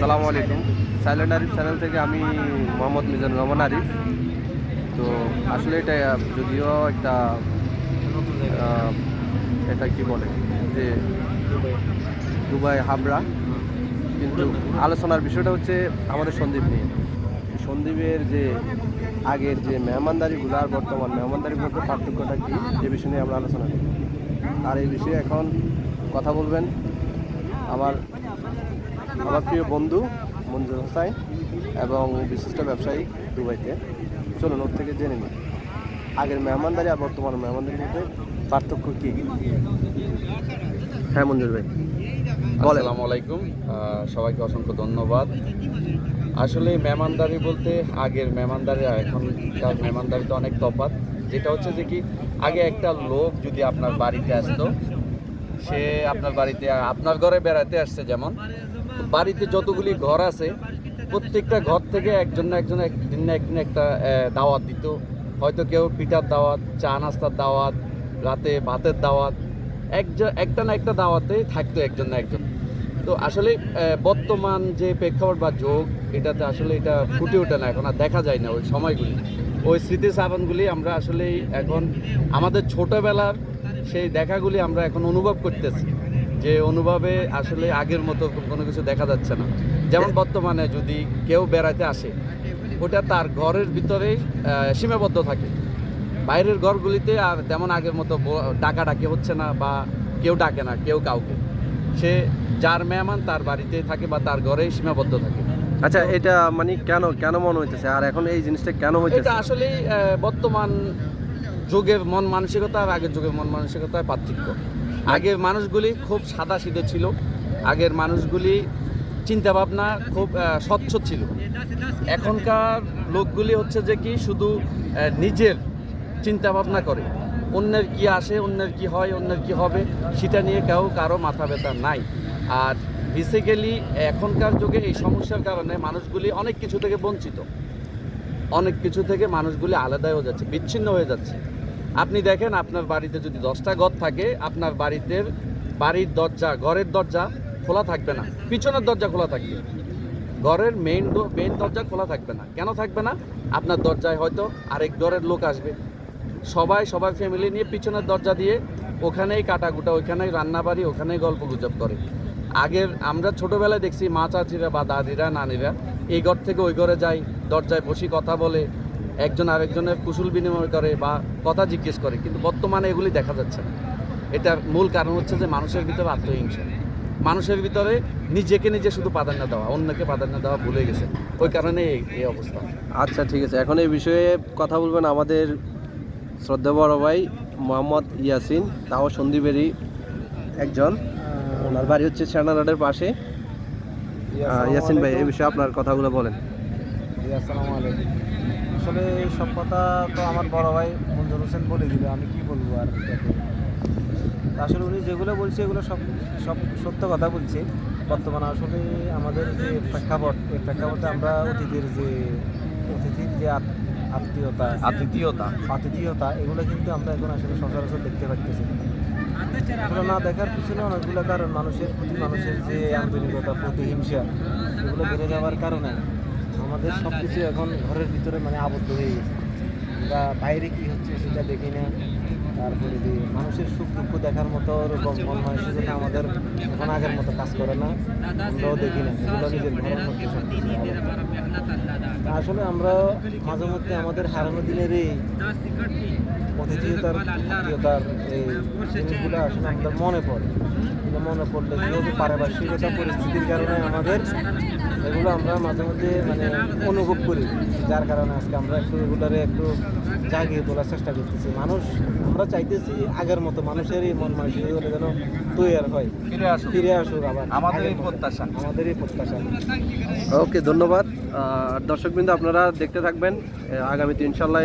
আসসালামু আলাইকুম। Silent Arif channel থেকে আমি মোহাম্মদ মিজানুর রহমান আরিফ। তো আসলে এটা যদিও একটা এটা কি বলে যে দুবাই হাবড়া, কিন্তু আলোচনার বিষয়টা হচ্ছে আমাদের সন্দ্বীপ নিয়ে। সন্দ্বীপের যে আগের যে মেহমানদারিগুলো আর বর্তমান মেহমানদারির মধ্যে পার্থক্যটা কী, এ বিষয় নিয়ে আমরা আলোচনা করি। আর এই বিষয়ে এখন কথা বলবেন আমার প্রিয় বন্ধু মঞ্জুর হোসাইন এবং বিশিষ্ট ব্যবসায়ী দুবাইতে। চলুন ওর থেকে জেনে নিই আগের মেহমানদারি আর বর্তমান মেহমানদারির মধ্যে পার্থক্য কী। হ্যাঁ মঞ্জুর ভাই, আসসালামু আলাইকুম। সবাইকে অসংখ্য ধন্যবাদ। আসলে মেহমানদারি বলতে আগের মেহমানদারি আর এখনকার মেহমানদারি তো অনেক তফাৎ। যেটা হচ্ছে যে কি, আগে একটা লোক যদি আপনার বাড়িতে আসতো, সে আপনার বাড়িতে আপনার ঘরে বেড়াতে আসছে, যেমন বাড়িতে যতগুলি ঘর আছে প্রত্যেকটা ঘর থেকে একজন না একদিন না একদিন একটা দাওয়াত দিত। হয়তো কেউ পিঠার দাওয়াত, চা নাস্তার দাওয়াত, রাতে ভাতের দাওয়াত, একটা না একটা দাওয়াতেই থাকতো একজন না একজন। তো আসলে বর্তমান যে প্রেক্ষাপট বা যোগ, এটাতে আসলে এটা ফুটে ওঠে না, এখন আর দেখা যায় না ওই সময়গুলি, ওই স্মৃতিচারণগুলি আমরা আসলে এখন আমাদের ছোটোবেলার সেই দেখাগুলি আমরা এখন অনুভব করতেছি, যে অনুভবে আসলে আগের মতো কোনো কিছু দেখা যাচ্ছে না। যেমন বর্তমানে যদি কেউ বেড়াতে আসে, ওটা তার ঘরের ভিতরেই সীমাবদ্ধ থাকে। বাইরের ঘরগুলিতে আর তেমন আগের মতো ডাকাডাকি হচ্ছে না, বা কেউ ডাকে না কেউ কাউকে। সে যার মেহমান তার বাড়িতে থাকে বা তার ঘরেই সীমাবদ্ধ থাকে। আচ্ছা, এটা মানে কেন মনে হইতেছে, আর এখন এই জিনিসটা কেন হইতেছে? এটা আসলে বর্তমান যুগের মন মানসিকতা আর আগের যুগের মন মানসিকতায় পার্থক্য। আগের মানুষগুলি খুব সাদাসিধে ছিল, আগের মানুষগুলি চিন্তাভাবনা খুব স্বচ্ছ ছিল। এখনকার লোকগুলি হচ্ছে যে কি, শুধু নিজের চিন্তাভাবনা করে, অন্যের কি আসে, অন্যের কি হয়, অন্যের কি হবে, সেটা নিয়ে কারো মাথা ব্যথা নাই। আর বেসিক্যালি এখনকার যুগে এই সমস্যার কারণে মানুষগুলি অনেক কিছু থেকে বঞ্চিত, অনেক কিছু থেকে মানুষগুলি আলাদা হয়ে যাচ্ছে, বিচ্ছিন্ন হয়ে যাচ্ছে। আপনি দেখেন, আপনার বাড়িতে যদি 10টা ঘর থাকে, আপনার বাড়ির দরজা, ঘরের দরজা খোলা থাকবে না, পিছনের দরজা খোলা থাকবে, ঘরের মেইন দরজা খোলা থাকবে না। কেন থাকবে না? আপনার দরজায় হয়তো আরেক ঘরের লোক আসবে, সবার ফ্যামিলি নিয়ে পিছনের দরজা দিয়ে ওখানেই কাটাকুটা, ওখানেই রান্নাবাড়ি, ওখানেই গল্প গুজব করে। আগের আমরা ছোটোবেলায় দেখছি মা চাচিরা বা দাদিরা নানিরা এই ঘর থেকে ওই ঘরে যায়, দরজায় বসে কথা বলে, একজন আরেকজনের কুশল বিনিময় করে বা কথা জিজ্ঞেস করে। কিন্তু বর্তমানে এগুলি দেখা যাচ্ছে না। এটার মূল কারণ হচ্ছে যে মানুষের ভিতরে আত্মহিংসা, মানুষের ভিতরে নিজেকে নিজে শুধু প্রাধান্য দেওয়া, অন্যকে প্রাধান্য দেওয়া ভুলে গেছে। ওই কারণে এই অবস্থা। আচ্ছা ঠিক আছে, এখন এই বিষয়ে কথা বলবেন আমাদের শ্রদ্ধা বড় ভাই মোহাম্মদ ইয়াসিন, তাও সন্দ্বীপেরই একজন। ওনার বাড়ি হচ্ছে সেনা রোডের পাশে। ইয়াসিন ভাই, এই বিষয়ে আপনার কথাগুলো বলেন। আসসালামু আলাইকুম। আসলে সব কথা তো আমার বড় ভাই মঞ্জুর হোসেন বলে দিবে, আমি কি বলবো আর। আসলে উনি যেগুলো বলছে এগুলো সব সত্য কথা বলছে। বর্তমানে আসলে আমাদের যে প্রেক্ষাপট, এই প্রেক্ষাপটে আমরা অতিথির যে আতিথিয়তা এগুলো কিন্তু আমরা এখন আসলে সচরাচর দেখতে পাচ্ছি। এগুলো না দেখার পিছনে অনেকগুলো কারণ, মানুষের প্রতি মানুষের যে আন্তরিকতা, প্রতিহিংসা, এগুলো বেড়ে যাওয়ার কারণে আমাদের সব কিছু এখন ঘরের ভিতরে আবদ্ধ হয়ে গেছে। আমরা বাইরে কী হচ্ছে সেটা দেখি না, তারপরে মানুষের সুখ দুঃখ দেখার মতো ওরকম মন মানসিকতা আমাদের এখন আগের মতো কাজ করে না, আমরাও দেখি না। এগুলো নিজের ঘরের মধ্যে সব কিছু আসলে আমরা মাঝে মধ্যে আমাদের হারানো দিনের এই আতিথেয়তার এই জিনিসগুলো আসলে আমাদের মনে পড়ে যেহেতু পারিপার্শ্বিকতা পরিস্থিতির কারণে আমাদের এগুলো আমরা মাঝে মধ্যে অনুভব করি, যার কারণে আজকে আমরা একটু জাগিয়ে তোলার চেষ্টা করতেছি। আমরা চাইতেছি আগের মতো মানুষের এই মন মানসিকতা যেন তৈরি হয়, ফিরে আসুক আবার আমাদের এই প্রত্যাশা। ওকে, ধন্যবাদ। দর্শকবৃন্দ, আপনারা দেখতে থাকবেন আগামীতে ইনশাল্লাহ।